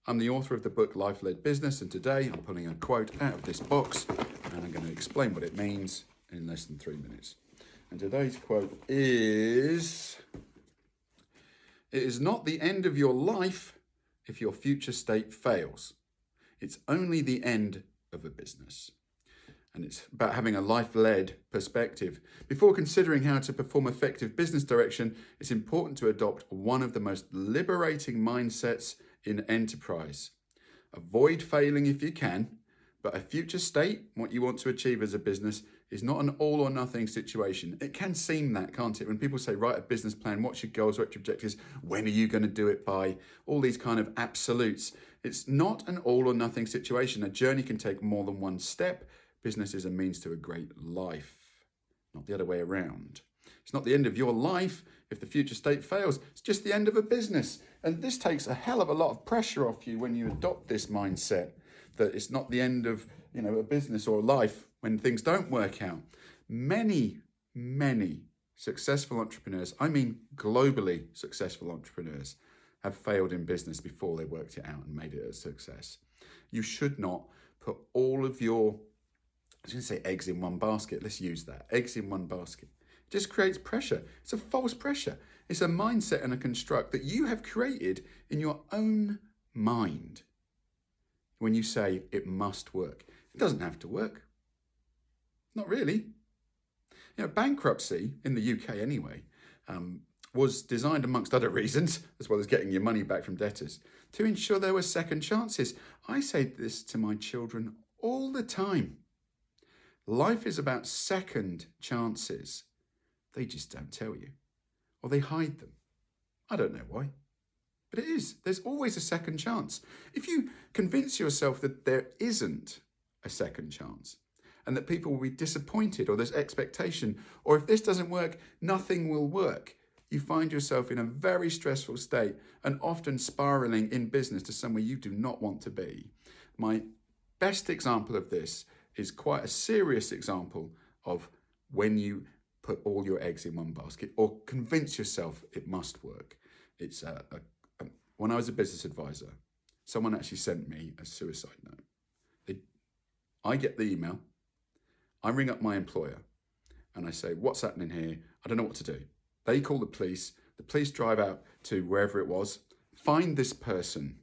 I'm the author of the book Life-Led Business, and today I'm pulling a quote out of this box and I'm going to explain what it means in less than 3 minutes. And today's quote is, "It is not the end of your life if your future state fails. It's only the end of a business." And it's about having a life-led perspective. Before considering how to perform effective business direction, it's important to adopt one of the most liberating mindsets in enterprise. Avoid failing if you can, but a future state, what you want to achieve as a business, is not an all or nothing situation. It can seem that, can't it? When people say, write a business plan, what's your goals, what's your objectives, when are you going to do it by, all these kind of absolutes. It's not an all or nothing situation. A journey can take more than one step. Business is a means to a great life, not the other way around. It's not the end of your life if the future state fails. It's just the end of a business. And this takes a hell of a lot of pressure off you when you adopt this mindset that it's not the end of, a business or life when things don't work out. Many successful entrepreneurs, I mean globally successful entrepreneurs, have failed in business before they worked it out and made it a success. You should not put all of your, I was going to say eggs in one basket. Let's use that. Eggs in one basket. It just creates pressure. It's a false pressure. It's a mindset and a construct that you have created in your own mind when you say it must work. It doesn't have to work. Not really. Bankruptcy, in the UK anyway, was designed, amongst other reasons, as well as getting your money back from debtors, to ensure there were second chances. I say this to my children all the time. Life is about second chances. They just don't tell you, or they hide them. I don't know why, but it is. There's always a second chance. If you convince yourself that there isn't a second chance and that people will be disappointed, or there's expectation, or if this doesn't work, nothing will work, you find yourself in a very stressful state and often spiraling in business to somewhere you do not want to be. My best example of this is quite a serious example of when you put all your eggs in one basket or convince yourself it must work. It's when I was a business advisor, someone actually sent me a suicide note. I get the email, I ring up my employer and I say, what's happening here? I don't know what to do. They call the police drive out to wherever it was, find this person.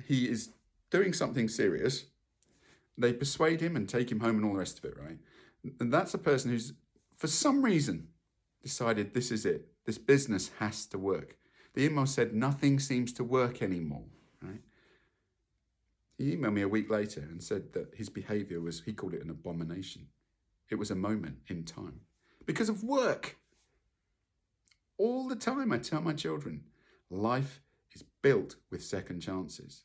He is doing something serious. They persuade him and take him home and all the rest of it, right? And that's a person who's, for some reason, decided this is it. This business has to work. The email said nothing seems to work anymore, right? He emailed me a week later and said that his behavior was, he called it an abomination. It was a moment in time. Because of work. All the time I tell my children, life is built with second chances.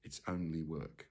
It's only work.